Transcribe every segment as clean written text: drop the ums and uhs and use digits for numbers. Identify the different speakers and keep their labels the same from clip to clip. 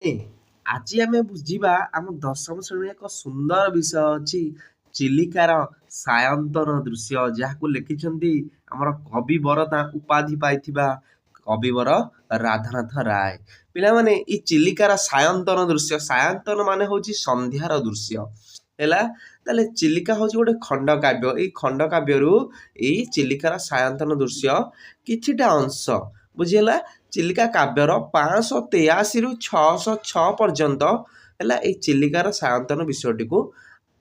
Speaker 1: ଏ, ଆଜି ଆମେ ବୁଝିବା ଆମ ଦଶମ ଶ୍ରେଣୀର ଏକ ସୁନ୍ଦର ବିଷୟ ଅଛି ଚିଲିକାର ସାୟନ୍ତନ ଦୃଶ୍ୟ ଯାହାକୁ ଲେଖିଛନ୍ତି ଆମର କବିବରତା ଉପାଧି ପାଇଥିବା କବିବର ରାଧାନାଥ ରାୟ। ପିଲାମାନେ ଏଇ ଚିଲିକାର ସାୟନ୍ତନ ମାନେ ହଉଛି ସନ୍ଧ୍ୟାର ଦୃଶ୍ୟ ହେଲା। ତାହେଲେ ଚିଲିକା ହଉଛି ଗୋଟେ ଖଣ୍ଡକାବ୍ୟ। ଏଇ ଖଣ୍ଡକାବ୍ୟରୁ ଏଇ ଚିଲିକାର ସାୟନ୍ତନ ଦୃଶ୍ୟ କିଛିଟା ଅଂଶ ବୁଝିହେଲା। ଚିଲିକା କାବ୍ୟର 583ରୁ 606 ପର୍ଯ୍ୟନ୍ତ ହେଲା ଏଇ ଚିଲିକାର ସାୟନ୍ତନ ବିଷୟଟିକୁ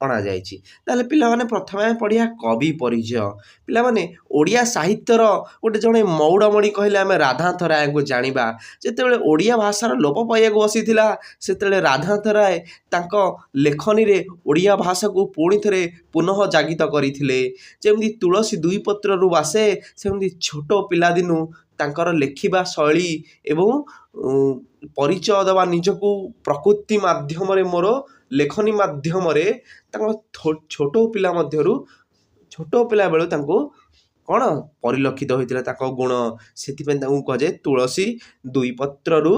Speaker 1: ଅଣାଯାଇଛି। ତାହେଲେ ପିଲାମାନେ ପ୍ରଥମେ ଆମେ ପଢ଼ିବା କବି ପରିଚୟ। ପିଲାମାନେ ଓଡ଼ିଆ ସାହିତ୍ୟର ଗୋଟେ ଜଣେ ମଉଡ଼ମଣି କହିଲେ ଆମେ ରାଧାନାଥ ରାୟଙ୍କୁ ଜାଣିବା। ଯେତେବେଳେ ଓଡ଼ିଆ ଭାଷାର ଲୋପ ପାଇବାକୁ ବସିଥିଲା ସେତେବେଳେ ରାଧାନାଥ ରାୟ ତାଙ୍କ ଲେଖନୀରେ ଓଡ଼ିଆ ଭାଷାକୁ ପୁଣି ଥରେ ପୁନଃ ଜାଗିତ କରିଥିଲେ। ଯେମିତି ତୁଳସୀ ଦୁଇ ପତ୍ରରୁ ବାସେ ସେମିତି ଛୋଟ ପିଲାଦିନୁ ତାଙ୍କର ଲେଖିବା ଶୈଳୀ ଏବଂ ପରିଚୟ ଦେବା ନିଜକୁ ପ୍ରକୃତି ମାଧ୍ୟମରେ ମୋର ଲେଖନୀ ମାଧ୍ୟମରେ ତାଙ୍କ ଛୋଟ ପିଲା ବେଳୁ ତାଙ୍କୁ କ'ଣ ପରିଲକ୍ଷିତ ହୋଇଥିଲା ତାଙ୍କ ଗୁଣ। ସେଥିପାଇଁ ତାଙ୍କୁ କୁହାଯାଏ ତୁଳସୀ ଦୁଇ ପତ୍ରରୁ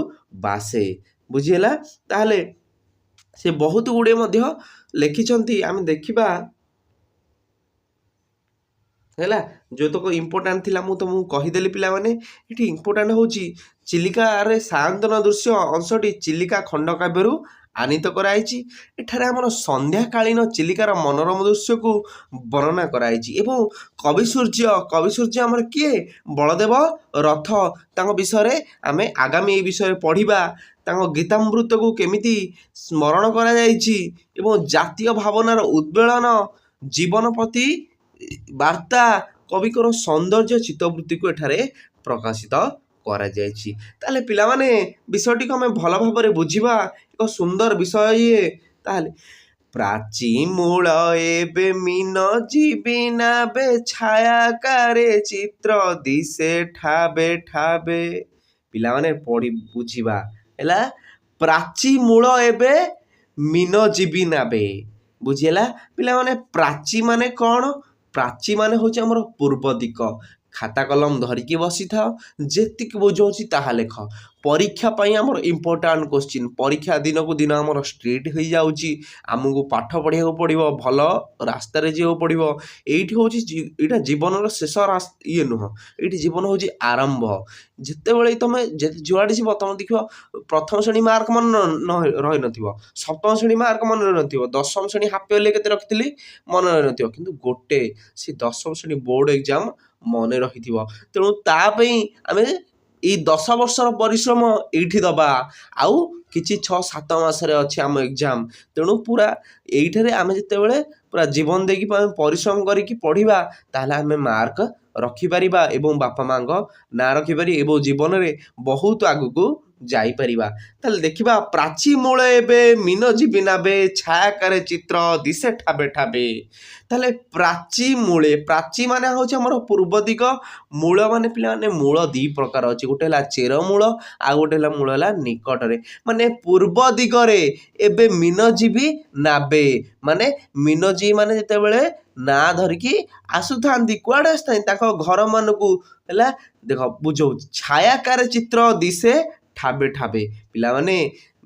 Speaker 1: ବାସେ ବୁଝିହେଲା। ତାହେଲେ ସେ ବହୁତ ଗୁଡ଼ିଏ ମଧ୍ୟ ଲେଖିଛନ୍ତି ଆମେ ଦେଖିବା ହେଲା। ଯେଉଁତକ ଇମ୍ପୋର୍ଟାଣ୍ଟ ଥିଲା ମୁଁ ତୁମକୁ କହିଦେଲି ପିଲାମାନେ। ଏଠି ଇମ୍ପୋର୍ଟାଣ୍ଟ ହେଉଛି ଚିଲିକାରେ ସାୟନ୍ତନ ଦୃଶ୍ୟ ଅଂଶଟି ଚିଲିକା ଖଣ୍ଡକାବ୍ୟରୁ ଆନିତ କରାଯାଇଛି। ଏଠାରେ ଆମର ସନ୍ଧ୍ୟାକାଳୀନ ଚିଲିକାର ମନୋରମ ଦୃଶ୍ୟକୁ ବର୍ଣ୍ଣନା କରାଯାଇଛି ଏବଂ କବି ସୂର୍ଯ୍ୟ ଆମର କିଏ? ବଳଦେବ ରଥ। ତାଙ୍କ ବିଷୟରେ ଆମେ ଆଗାମୀ ଏଇ ବିଷୟରେ ପଢ଼ିବା। ତାଙ୍କ ଗୀତାମୃତକୁ କେମିତି ସ୍ମରଣ କରାଯାଇଛି ଏବଂ ଜାତୀୟ ଭାବନାର ଉଦ୍ବେଳନ ଜୀବନ ପ୍ରତି ବାର୍ତ୍ତା କବିଙ୍କର ସୌନ୍ଦର୍ଯ୍ୟ ଚିତ୍ତବୃତ୍ତିକୁ ଏଠାରେ ପ୍ରକାଶିତ କରାଯାଇଛି। ତାହେଲେ ପିଲାମାନେ ବିଷୟଟିକୁ ଆମେ ଭଲ ଭାବରେ ବୁଝିବା। ଏକ ସୁନ୍ଦର ବିଷୟ ଇଏ। ତାହେଲେ ପ୍ରାଚୀ ମୂଳ ଏବେ ମୀନ ଯିବି ନାବେ ଛାୟାକାରେ ଚିତ୍ର ଦିଶେ ଠାବେ ଠାବେ। ପିଲାମାନେ ପଢ଼ି ବୁଝିବା ହେଲା। ପ୍ରାଚୀ ମୂଳ ଏବେ ମୀନ ଯିବି ନାବେ ବୁଝିହେଲା। ପିଲାମାନେ ପ୍ରାଚୀ ମାନେ କ'ଣ? ପ୍ରାଚୀ ମାନେ ହେଉଛି ଆମର ପୂର୍ବ ଦିଗ। ଖାତା କଲମ ଧରିକି ବସିଥାଅ, ଯେତିକି ବୁଝଉଛି ତାହା ଲେଖ। ପରୀକ୍ଷା ପାଇଁ ଆମର ଇମ୍ପୋର୍ଟାଣ୍ଟ କୋଶ୍ଚିନ୍। ପରୀକ୍ଷା ଦିନକୁ ଦିନ ଆମର ଷ୍ଟ୍ରିକ୍ଟ ହୋଇଯାଉଛି। ଆମକୁ ପାଠ ପଢ଼ିବାକୁ ପଡ଼ିବ, ଭଲ ରାସ୍ତାରେ ଯିବାକୁ ପଡ଼ିବ। ଏଇଠି ହେଉଛି ଏଇଟା ଜୀବନର ଶେଷ ଇଏ ନୁହଁ, ଏଇଠି ଜୀବନ ହେଉଛି ଆରମ୍ଭ। ଯେତେବେଳେ ତୁମେ ଯୁଆଡ଼େ ଯିବ ତୁମେ ଦେଖିବ ପ୍ରଥମ ଶ୍ରେଣୀ ମାର୍କ ମନେ ରହିନଥିବ, ସପ୍ତମ ଶ୍ରେଣୀ ମାର୍କ ମନେ ରହିନଥିବ, ଦଶମ ଶ୍ରେଣୀ ହାପି ହେଲେ କେତେ ରଖିଥିଲି ମନେ ରହିନଥିବ, କିନ୍ତୁ ଗୋଟେ ସେ ଦଶମ ଶ୍ରେଣୀ ବୋର୍ଡ଼ ଏକ୍ଜାମ୍ ମନେ ରହିଥିବ। ତେଣୁ ତା ପାଇଁ ଆମେ ଏଇ 10 ବର୍ଷର ପରିଶ୍ରମ ଏଇଠି ଦେବା। ଆଉ କିଛି 6-7 ମାସରେ ଅଛି ଆମ ଏକ୍ଜାମ୍। ତେଣୁ ପୁରା ଏଇଠାରେ ଆମେ ଯେତେବେଳେ ପୁରା ଜୀବନ ଦେଇକି ଆମେ ପରିଶ୍ରମ କରିକି ପଢ଼ିବା ତାହେଲେ ଆମେ ମାର୍କ ରଖିପାରିବା ଏବଂ ବାପା ମାଆଙ୍କ ନାଁ ରଖିପାରିବା ଏବଂ ଜୀବନରେ ବହୁତ ଆଗକୁ ଯାଇପାରିବା। ତାହେଲେ ଦେଖିବା ପ୍ରାଚୀ ମୂଳ ଏବେ ମୀନ ଯିବି ନାବେ ଛାୟାକାରେ ଚିତ୍ର ଦିଶେ ଠାବେ ଠାବେ। ତାହେଲେ ପ୍ରାଚୀ ମାନେ ହେଉଛି ଆମର ପୂର୍ବ ଦିଗ। ମୂଳ ମାନେ ପିଲାମାନେ ମୂଳ ଦୁଇ ପ୍ରକାର ଅଛି, ଗୋଟେ ହେଲା ଚେର ମୂଳ ଆଉ ଗୋଟେ ହେଲା ମୂଳ ହେଲା ନିକଟରେ। ମାନେ ପୂର୍ବ ଦିଗରେ ଏବେ ମୀନଜୀବୀ ନାବେ ମାନେ ମୀନଜୀବୀ ମାନେ ଯେତେବେଳେ ନାଁ ଧରିକି ଆସୁଥାନ୍ତି କୁଆଡ଼େ ଆସିଥାନ୍ତି ତାଙ୍କ ଘର ମାନଙ୍କୁ ହେଲା। ଦେଖ ବୁଝଉଛି ଛାୟାକାରେ ଚିତ୍ର ଦିଶେ ଠାବେ ଠାବେ। ପିଲାମାନେ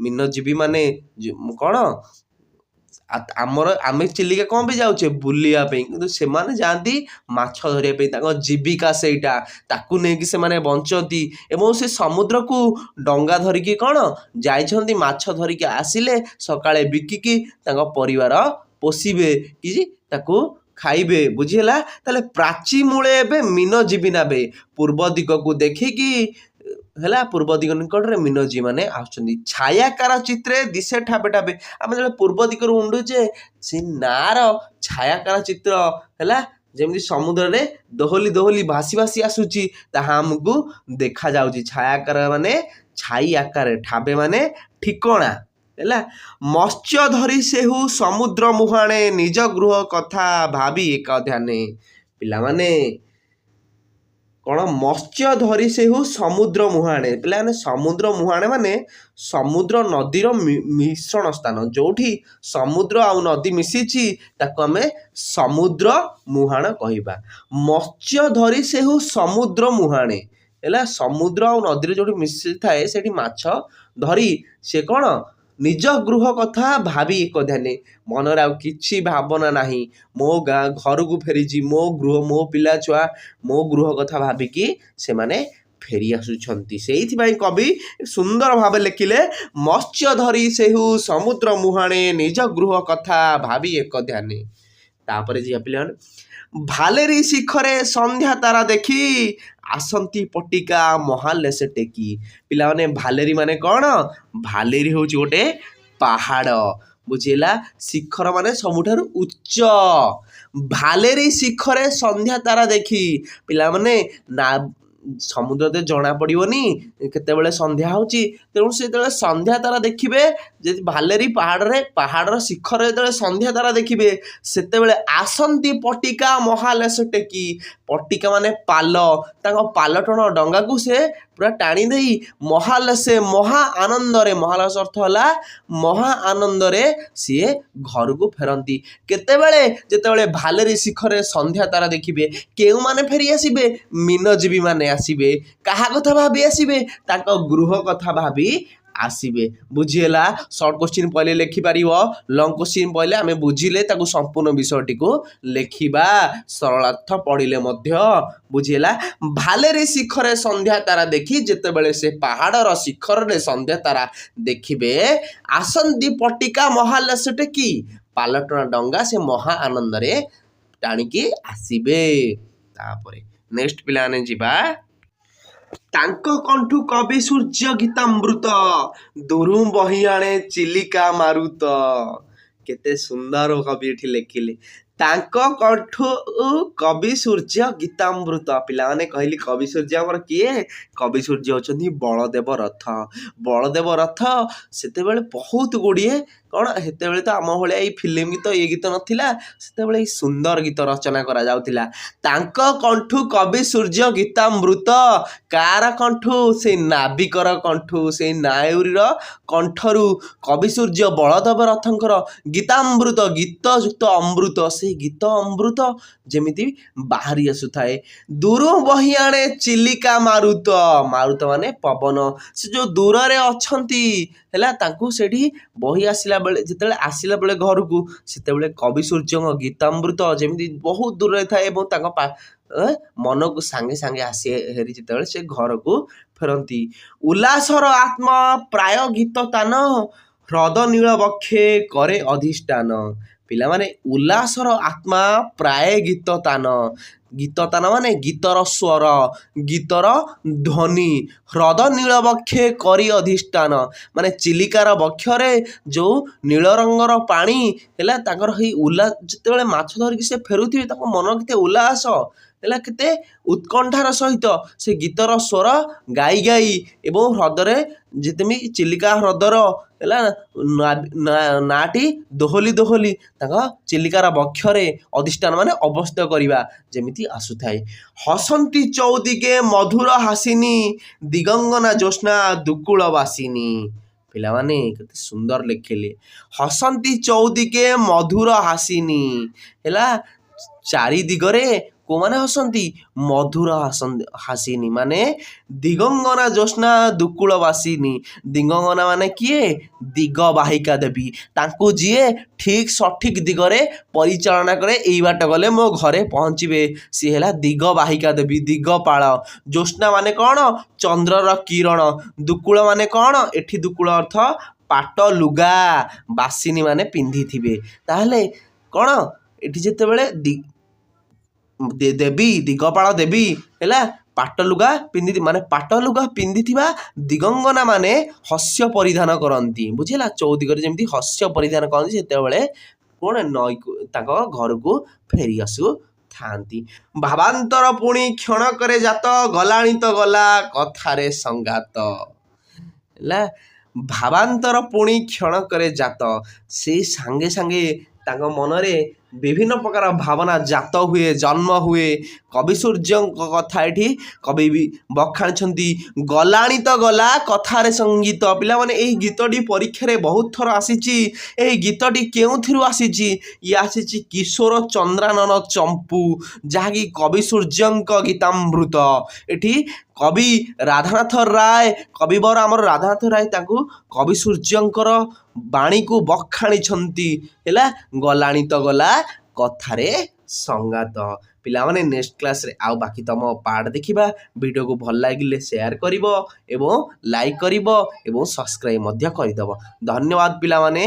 Speaker 1: ମୀନଜୀବୀ ମାନେ କ'ଣ? ଆମେ ଚିଲିକା କ'ଣ ପାଇଁ ଯାଉଛେ? ବୁଲିବା ପାଇଁ, କିନ୍ତୁ ସେମାନେ ଯାଆନ୍ତି ମାଛ ଧରିବା ପାଇଁ। ତାଙ୍କ ଜୀବିକା ସେଇଟା, ତାକୁ ନେଇକି ସେମାନେ ବଞ୍ଚନ୍ତି ଏବଂ ସେ ସମୁଦ୍ରକୁ ଡଙ୍ଗା ଧରିକି କ'ଣ ଯାଇଛନ୍ତି, ମାଛ ଧରିକି ଆସିଲେ ସକାଳେ ବିକିକି ତାଙ୍କ ପରିବାର ପୋଷିବେ କି ତାକୁ ଖାଇବେ ବୁଝିହେଲା। ତାହେଲେ ପ୍ରାଚୀ ମୂଳେ ଏବେ ମୀନ ଯିବି ନାବେ, ପୂର୍ବ ଦିଗକୁ ଦେଖିକି ହେଲା, ପୂର୍ବ ଦିଗ ନିକଟରେ ମୀନଜୀ ମାନେ ଆସୁଛନ୍ତି। ଛାୟାକାର ଚିତ୍ରେ ଦିଶେ ଠାବେ ଠାବେ। ଆମେ ଯେତେବେଳେ ପୂର୍ବ ଦିଗରୁ ଉଣ୍ଡୁଛେ ସେ ନାଁର ଛାୟାକାର ଚିତ୍ର ହେଲା, ଯେମିତି ସମୁଦ୍ରରେ ଦୋହଲି ଦୋହଲି ଭାସି ଭାସି ଆସୁଛି ତାହା ଆମକୁ ଦେଖାଯାଉଛି। ଛାୟାକାର ମାନେ ଛାଇ ଆକାରରେ, ଠାବେ ମାନେ ଠିକଣା ହେଲା। ମତ୍ସ୍ୟ ଧରି ସେହୁ ସମୁଦ୍ର ମୁହାଣେ ନିଜ ଗୃହ କଥା ଭାବି ଏକ ଧ୍ୟାନେ। ପିଲାମାନେ କ'ଣ? ମତ୍ସ୍ୟ ଧରି ସେହୁ ସମୁଦ୍ର ମୁହାଣେ। ପିଲାମାନେ ସମୁଦ୍ର ମୁହାଣେ ମାନେ ସମୁଦ୍ର ନଦୀର ମିଶ୍ରଣ ସ୍ଥାନ, ଯେଉଁଠି ସମୁଦ୍ର ଆଉ ନଦୀ ମିଶିଛି ତାକୁ ଆମେ ସମୁଦ୍ର ମୁହାଣ କହିବା। ମତ୍ସ୍ୟ ଧରି ସେହୁ ସମୁଦ୍ର ମୁହାଣେ ହେଲା ସମୁଦ୍ର ଆଉ ନଦୀରେ ଯୋଉଠି ମିଶିଥାଏ ସେଠି ମାଛ ଧରି ସେ କ'ଣ ନିଜ ଗୃହ କଥା ଭାବି ଏକ ଧ୍ୟାନେ, ମନରେ ଆଉ କିଛି ଭାବନା ନାହିଁ, ମୋ ଗାଁ ଘରକୁ ଫେରିଛି, ମୋ ଗୃହ, ମୋ ପିଲା ଛୁଆ, ମୋ ଗୃହ କଥା ଭାବିକି ସେମାନେ ଫେରି ଆସୁଛନ୍ତି। ସେଇଥିପାଇଁ କବି ସୁନ୍ଦର ଭାବେ ଲେଖିଲେ, ମତ୍ସ୍ୟ ଧରି ସେହୁ ସମୁଦ୍ର ମୁହାଣେ, ନିଜ ଗୃହ କଥା ଭାବି ଏକ ଧ୍ୟାନେ। ତାପରେ ଝିଅ ପିଲାମାନେ, ଭାଲେରି ଶିଖରେ ସନ୍ଧ୍ୟା ତାରା ଦେଖି, ଆସନ୍ତି ପଟିକା ମହାଲେସେ ଟେକି। ପିଲାମାନେ ଭାଲେରି ମାନେ କ'ଣ? ଭାଲେରି ହେଉଛି ଗୋଟେ ପାହାଡ଼, ବୁଝିଲା। ଶିଖର ମାନେ ସବୁଠାରୁ ଉଚ୍ଚ। ଭାଲେରି ଶିଖରେ ସନ୍ଧ୍ୟା ତାରା ଦେଖି, ପିଲାମାନେ ନା ସମୁଦ୍ରରେ ଜଣା ପଡ଼ିବନି କେତେବେଳେ ସନ୍ଧ୍ୟା ହେଉଛି, ତେଣୁ ସେ ଯେତେବେଳେ ସନ୍ଧ୍ୟା ତାରା ଦେଖିବେ, ଯଦି ଭାଲେରି ପାହାଡ଼ର ଶିଖର ଯେତେବେଳେ ସନ୍ଧ୍ୟା ତାରା ଦେଖିବେ, ସେତେବେଳେ ଆସନ୍ତି ପଟିକା ମହାଲେସ ଟେକି। ପଟିକା ମାନେ ପାଲ, ତାଙ୍କ ପାଲଟଣ ଡଙ୍ଗାକୁ ସେ ପୁରା ଟାଣି ଦେଇ ମହାଲେସେ ମହା ଆନନ୍ଦରେ, ମହାଲେସ ଅର୍ଥ ହେଲା ମହା ଆନନ୍ଦରେ ସିଏ ଘରକୁ ଫେରନ୍ତି। କେତେବେଳେ? ଯେତେବେଳେ ଭାଲେରି ଶିଖରେ ସନ୍ଧ୍ୟା ତାରା ଦେଖିବେ। କେଉଁମାନେ ଫେରି ଆସିବେ? ମୀନଜୀବୀ ମାନେ ଆସିବେ। କାହା କଥା ଭାବି ଆସିବେ? ତାଙ୍କ ଗୃହ କଥା ଭାବି ଆସିବେ। ବୁଝିହେଲା? ସର୍ଟ କୋଶ୍ଚିନ୍ ପଇଲେ ଲେଖିପାରିବ, ଲଙ୍ଗ କୋଶ୍ଚିନ୍ ପଇଲେ ଆମେ ବୁଝିଲେ ତାକୁ ସମ୍ପୂର୍ଣ୍ଣ ବିଷୟଟିକୁ ଲେଖିବା, ସରଳାର୍ଥ ପଢ଼ିଲେ ମଧ୍ୟ। ବୁଝିହେଲା? ଭାଲେରି ଶିଖରେ ସନ୍ଧ୍ୟା ତାରା ଦେଖି, ଯେତେବେଳେ ସେ ପାହାଡ଼ର ଶିଖରରେ ସନ୍ଧ୍ୟା ତାରା ଦେଖିବେ, ଆସନ୍ତି ପଟିକା ମହାଲେସ ଟେକି, ପାଲଟଣା ଡଙ୍ଗା ସେ ମହା ଆନନ୍ଦରେ ଟାଣିକି ଆସିବେ। ତାପରେ ନେକ୍ସଟ ପିଲାମାନେ ଯିବା, ତାଙ୍କ କଣ୍ଠୁ କବି ସୂର୍ଯ୍ୟ ଗୀତାମୃତ, ଦୁରୁ ବହି ଆଣେ ଚିଲିକା ମାରୁତ। କେତେ ସୁନ୍ଦର କବି ଏଠି ଲେଖିଲେ, ତାଙ୍କ କଣ୍ଠୁ କବି ସୂର୍ଯ୍ୟ ଗୀତାମୃତ। ପିଲାମାନେ କହିଲି କବି ସୂର୍ଯ୍ୟ ଆମର କିଏ? କବି ସୂର୍ଯ୍ୟ ହେଉଛନ୍ତି ବଳଦେବ ରଥ। ବଳଦେବ ରଥ ସେତେବେଳେ ବହୁତ ଗୁଡ଼ିଏ କ'ଣ, ସେତେବେଳେ ତ ଆମ ଭଳିଆ ଏଇ ଫିଲ୍ମ ଗୀତ ଇଏ ଗୀତ ନଥିଲା, ସେତେବେଳେ ଏଇ ସୁନ୍ଦର ଗୀତ ରଚନା କରାଯାଉଥିଲା। ତାଙ୍କ କଣ୍ଠୁ କବି ସୂର୍ଯ୍ୟ ଗୀତାମୃତ, କାର କଣ୍ଠୁ? ସେଇ ନାବିକର କଣ୍ଠୁ, ସେଇ ନାୟୁରୀର କଣ୍ଠରୁ କବି ସୂର୍ଯ୍ୟ ବଳଦେବ ରଥଙ୍କର ଗୀତାମୃତ, ଗୀତ ଯୁକ୍ତ ଅମୃତ, ସେଇ ଗୀତ ଅମୃତ ଯେମିତି ବାହାରି ଆସୁଥାଏ। ଦୂରୁ ବହି ଆଣେ ଚିଲିକା ମାରୁତ, ମାରୁତ ମାନେ ପବନ, ସେ ଯେଉଁ ଦୂରରେ ଅଛନ୍ତି ହେଲା, ତାଙ୍କୁ ସେଠି ବହି ଆସିଲା ବେଳେ, ଯେତେବେଳେ ଆସିଲା ବେଳେ ଘରକୁ, ସେତେବେଳେ କବି ସୂର୍ଯ୍ୟଙ୍କ ଗୀତାମୃତ ଯେମିତି ବହୁତ ଦୂରରେ ଥାଏ ଏବଂ ତାଙ୍କ ମନକୁ ସାଙ୍ଗେ ସାଙ୍ଗେ ଆସି ହେରି ଯେତେବେଳେ ସେ ଘରକୁ ଫେରନ୍ତି। ଉଲ୍ଲାସର ଆତ୍ମା ପ୍ରାୟ ଗୀତ ତାନ, ହ୍ରଦ ନୀଳ ବକ୍ଷେ କରେ ଅଧିଷ୍ଠାନ। ପିଲାମାନେ ଉଲ୍ଲାସର ଆତ୍ମା ପ୍ରାୟ ଗୀତ ତାନ, ଗୀତ ତାନ ମାନେ ଗୀତର ସ୍ୱର, ଗୀତର ଧ୍ୱନି। ହ୍ରଦ ନୀଳ ବକ୍ଷେ କରି ଅଧିଷ୍ଠାନ ମାନେ ଚିଲିକାର ବକ୍ଷରେ ଯେଉଁ ନୀଳ ରଙ୍ଗର ପାଣି ହେଲା, ତାଙ୍କର ହେଇ ଯେତେବେଳେ ମାଛ ଧରିକି ସେ ଫେରୁଥିବେ, ତାଙ୍କ ମନ କେତେ ଉଲ୍ଲାସ ହେଲା, କେତେ ଉତ୍କଣ୍ଠାର ସହିତ ସେ ଗୀତର ସ୍ୱର ଗାଇ ଗାଇ, ଏବଂ ହ୍ରଦରେ ଯେମିତି ଚିଲିକା ହ୍ରଦର ହେଲା ନାଁଟି ଦୋହଲି ଦୋହଲି ତାଙ୍କ ଚିଲିକାର ବକ୍ଷରେ ଅଧିଷ୍ଠାନ ମାନେ ଅବସ୍ଥିତ କରିବା ଯେମିତି ଆସୁଥାଏ। ହସନ୍ତି ଚଉଦିକେ ମଧୁର ହାସିନୀ, ଦିଗଙ୍ଗନା ଜ୍ୟୋତ୍ସ୍ନା ଦୁକୁଳ ବାସିନୀ। ପିଲାମାନେ କେତେ ସୁନ୍ଦର ଲେଖିଲେ, ହସନ୍ତି ଚଉଦିକେ ମଧୁର ହାସିନୀ ହେଲା, ଚାରି ଦିଗରେ କୋଉମାନେ ହସନ୍ତି? ମଧୁର ହାସିନୀ ମାନେ ଦିଗଙ୍ଗନା ଜ୍ୟୋତ୍ସ୍ନା ଦୁକୁଳ ବାସିନୀ। ଦିଗଙ୍ଗନା ମାନେ କିଏ? ଦିଗ ବାହିକା ଦେବୀ, ତାଙ୍କୁ ଯିଏ ଠିକ୍ ସଠିକ୍ ଦିଗରେ ପରିଚାଳନା କରେ, ଏଇ ବାଟ ଗଲେ ମୋ ଘରେ ପହଞ୍ଚିବେ, ସିଏ ହେଲା ଦିଗ ବାହିକା ଦେବୀ, ଦିଗପାଳ। ଜ୍ୟୋତ୍ସ୍ନା ମାନେ କ'ଣ? ଚନ୍ଦ୍ରର କିରଣ। ଦୁକୁଳ ମାନେ କ'ଣ? ଏଠି ଦୁକୁଳ ଅର୍ଥ ପାଟ ଲୁଗା, ବାସିନୀ ମାନେ ପିନ୍ଧିଥିବେ। ତାହେଲେ କ'ଣ ଏଠି ଯେତେବେଳେ ଦେବୀ, ଦିଗପାଳ ଦେବୀ ହେଲା ପାଟ ଲୁଗା ମାନେ ପାଟ ଲୁଗା ପିନ୍ଧିଥିବା ଦିଗଙ୍ଗନା ମାନେ ହସ୍ୟ ପରିଧାନ କରନ୍ତି। ବୁଝିଲା? ଚଉଦିଗରେ ଯେମିତି ହସ୍ୟ ପରିଧାନ କରନ୍ତି, ସେତେବେଳେ କ'ଣ ତାଙ୍କ ଘରକୁ ଫେରି ଆସୁଥାନ୍ତି। ଭାବାନ୍ତର ପୁଣି କ୍ଷଣକରେ ଜାତ, ଗଲାଣି ତ ଗଲା କଥାରେ ସଂଗାତ ହେଲା। ଭାବାନ୍ତର ପୁଣି କ୍ଷଣକରେ ଜାତ, ସେଇ ସାଙ୍ଗେ ସାଙ୍ଗେ ତାଙ୍କ ମନରେ ବିଭିନ୍ନ ପ୍ରକାର ଭାବନା ଜାତ ହୁଏ, ଜନ୍ମ ହୁଏ। କବି ସୂର୍ଯ୍ୟଙ୍କ କଥା ଏଠି କବି ବି ବଖାଣିଛନ୍ତି। ଗଲାଣି ତ ଗଲା କଥାରେ ସଙ୍ଗୀତ। ପିଲାମାନେ ଏହି ଗୀତଟି ପରୀକ୍ଷାରେ ବହୁତ ଥର ଆସିଛି। ଏହି ଗୀତଟି କେଉଁଥିରୁ ଆସିଛି? ଇଏ ଆସିଛି କିଶୋର ଚନ୍ଦ୍ରାନନ ଚମ୍ପୁ, ଯାହାକି କବି ସୂର୍ଯ୍ୟଙ୍କ ଗୀତାମୃତ। ଏଠି କବି ରାଧାନାଥ ରାୟ, କବିବର ଆମର ରାଧାନାଥ ରାୟ ତାଙ୍କୁ କବି ସୂର୍ଯ୍ୟଙ୍କର ବାଣୀକୁ ବଖାଣିଛନ୍ତି। ହେଲା, ଗଲାଣି ତ ଗଲା କଥାରେ ସଙ୍ଗାତ। ପିଲାମାନେ ନେକ୍ସଟ କ୍ଲାସରେ ଆଉ ବାକି ତମ ପାର୍ଟ ଦେଖିବା। ଭିଡ଼ିଓକୁ ଭଲ ଲାଗିଲେ ସେୟାର କରିବ ଏବଂ ଲାଇକ୍ କରିବ ଏବଂ ସବସ୍କ୍ରାଇବ୍ ମଧ୍ୟ କରିଦେବ। ଧନ୍ୟବାଦ ପିଲାମାନେ।